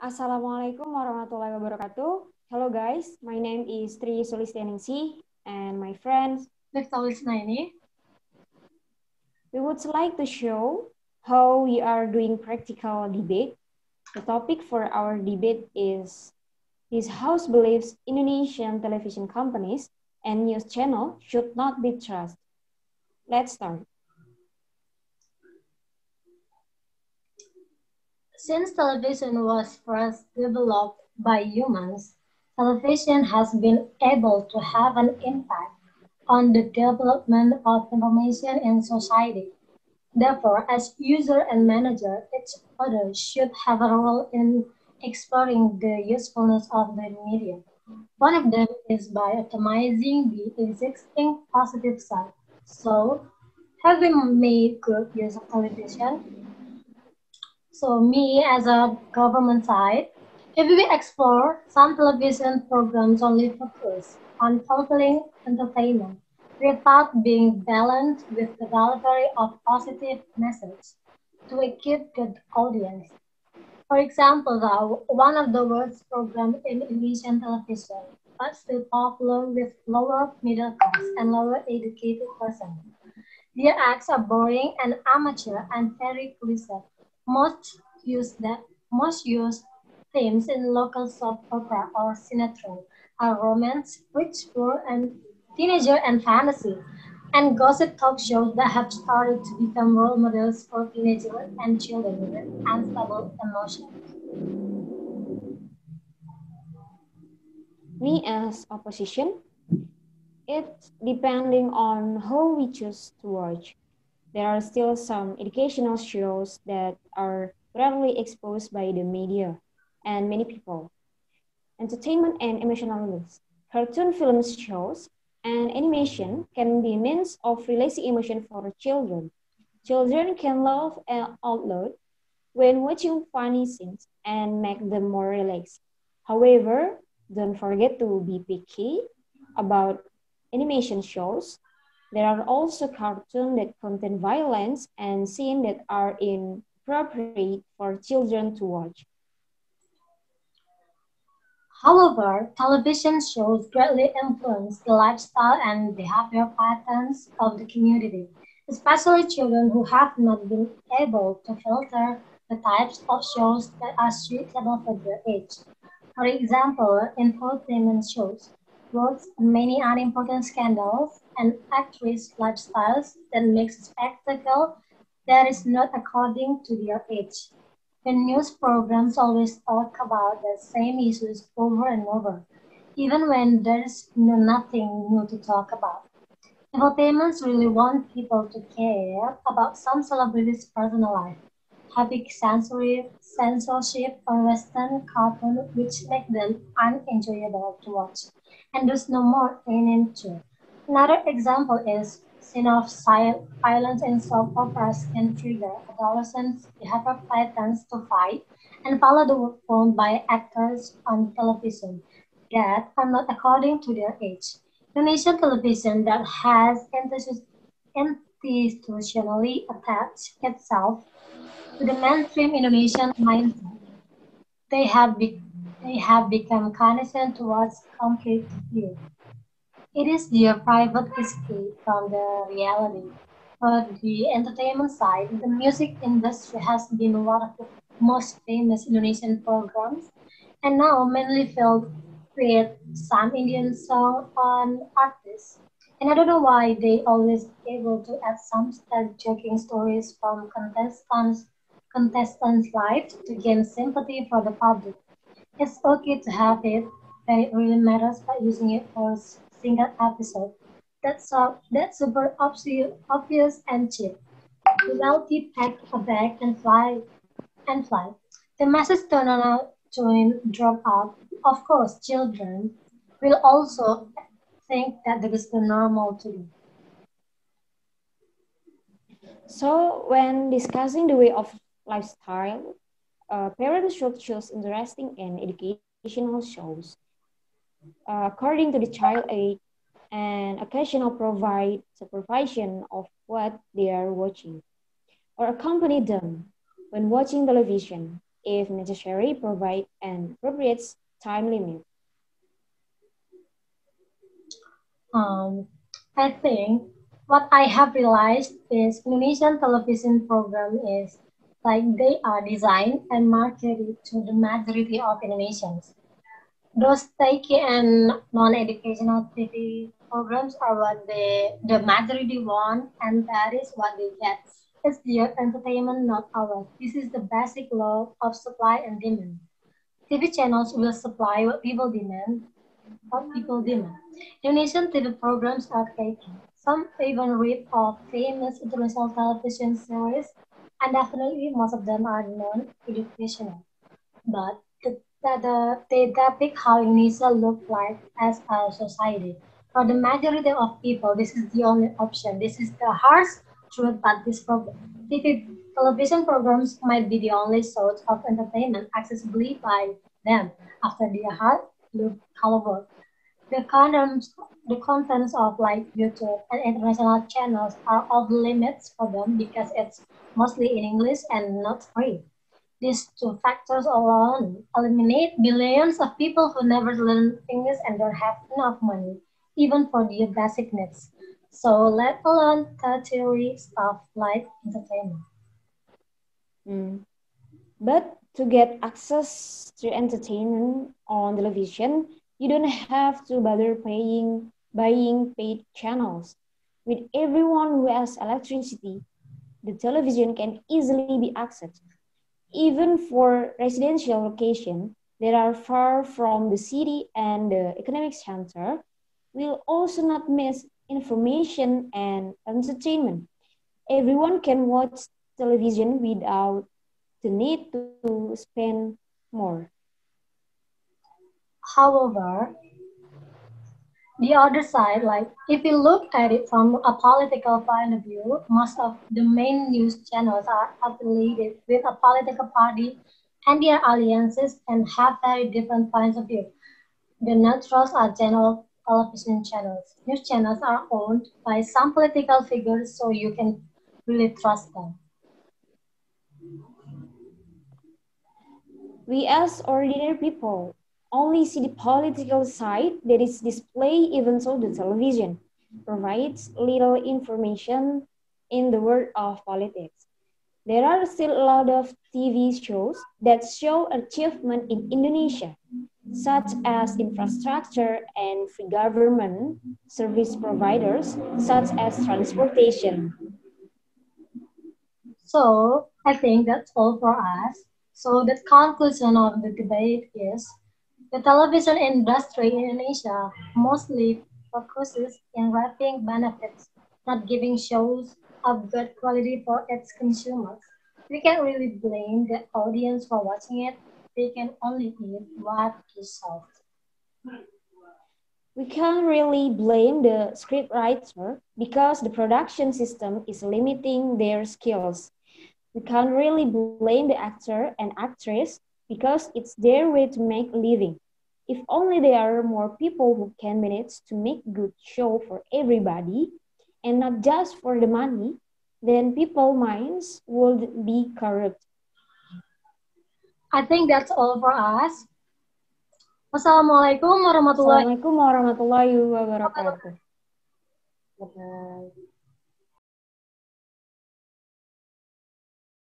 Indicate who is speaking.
Speaker 1: Assalamualaikum warahmatullahi wabarakatuh. Hello guys, my name is Sulistianingsih and my friends.
Speaker 2: Miftahul Isnaini.
Speaker 1: We would like to show how we are doing practical debate. The topic for our debate is this house believes Indonesian television companies and news channel should not be trusted. Let's start.
Speaker 2: Since television was first developed by humans, television has been able to have an impact on the development of information in society. Therefore, as user and manager, each other should have a role in exploring the usefulness of the media. One of them is by optimizing the existing positive side. So, have we made good use of television? So me as a government side, if we explore some television programs only focus on fulfilling entertainment without being balanced with the delivery of positive message to equip the audience. For example, one of the worst programs in Indonesian television, but still popular with lower middle class and lower educated persons. Their acts are boring and amateur and very cliche. Most most used themes in local soap opera or sinetron are romance, rich poor, and teenager and fantasy, and gossip talk shows that have started to become role models for teenagers and children with unstable emotions.
Speaker 1: Me as opposition, it's depending on how we choose to watch. There are still some educational shows that are rarely exposed by the media and many people. Entertainment and emotional release. Cartoon films shows and animation can be means of releasing emotion for children. Children can laugh out loud when watching funny scenes and make them more relaxed. However, don't forget to be picky about animation shows. There are also cartoons that contain violence and scenes that are inappropriate for children to watch.
Speaker 2: However, television shows greatly influence the lifestyle and behavior patterns of the community, especially children who have not been able to filter the types of shows that are suitable for their age. For example, infotainment shows boast many unimportant scandals and actress lifestyles that makes spectacle that is not according to their age. The news programs always talk about the same issues over and over, even when there's nothing new to talk about. Entertainments really want people to care about some celebrities' personal life, having censorship on Western cartoons which make them unenjoyable to watch. And there's no more in too. Another example is scene of violence in soap operas can trigger adolescents' behavior patterns to fight and follow the work formed by actors on television that are not according to their age. Indonesian television that has institutionally attached itself to the mainstream Indonesian mindset, they have, be- they have become conditioned towards complete view. It is their private escape from the reality. For the entertainment side, the music industry has been one of the most famous Indonesian programs, and now mainly filled with some Indian song on artists. And I don't know why they always able to add some style joking stories from contestants' lives to gain sympathy for the public. It's okay to have it, but it really matters by using it for a single episode. That's super obvious and cheap. Reality pack a bag and fly. The message turn out to drop out. Of course, children will also think that this is the normal to do.
Speaker 1: So when discussing the way of lifestyle, parents should choose interesting and educational shows. According to the child age, and occasional provide supervision of what they are watching or accompany them when watching television. if necessary, provide an appropriate time limit.
Speaker 2: I think what I have realized is Indonesian television program is like they are designed and marketed to the majority of Indonesians. Those techy and non-educational TV programs are what the majority want, and that is what they get. It's their entertainment, not ours. This is the basic law of supply and demand. TV channels will supply what people demand. Indonesian TV programs are taken. Some even read of famous international television series, and definitely most of them are non-educational. But they depict how Indonesia look like as a society. For the majority of people, this is the only option. This is the harsh truth, but this television programs might be the only source of entertainment accessible by them after their hard look however. The contents, the contents of like YouTube and international channels are off limits for them because it's mostly in English and not free. These two factors alone eliminate billions of people who never learn English and don't have enough money, even for their basic needs. So let alone tertiary stuff like entertainment.
Speaker 1: Mm. But to get access to entertainment on television, you don't have to bother buying paid channels. With everyone who has electricity, the television can easily be accessed. Even for residential location that are far from the city and the economic center, will also not miss information and entertainment. Everyone can watch television without the need to spend more.
Speaker 2: However, the other side, like if you look at it from a political point of view, most of the main news channels are affiliated with a political party and their alliances and have very different points of view. The neutrals are general television channels. News channels are owned by some political figures, so you can really trust them.
Speaker 1: We as ordinary people only see the political side that is displayed, even so the television provides little information in the world of politics. There are still a lot of TV shows that show achievement in Indonesia, such as infrastructure and free government service providers, such as transportation.
Speaker 2: So I think that's all for us. So the conclusion of the debate is the television industry in Indonesia mostly focuses in reaping benefits, not giving shows of good quality for its consumers. We can't really blame the audience for watching it. They can only eat what is sold.
Speaker 1: We can't really blame the scriptwriter because the production system is limiting their skills. We can't really blame the actor and actress because it's their way to make a living. If only there are more people who can manage to make good show for everybody and not just for the money, then people's minds would be corrupt.
Speaker 2: I think that's all for us. Wassalamualaikum warahmatullahi
Speaker 1: Assalamualaikum warahmatullahi wabarakatuh.
Speaker 2: wabarakatuh.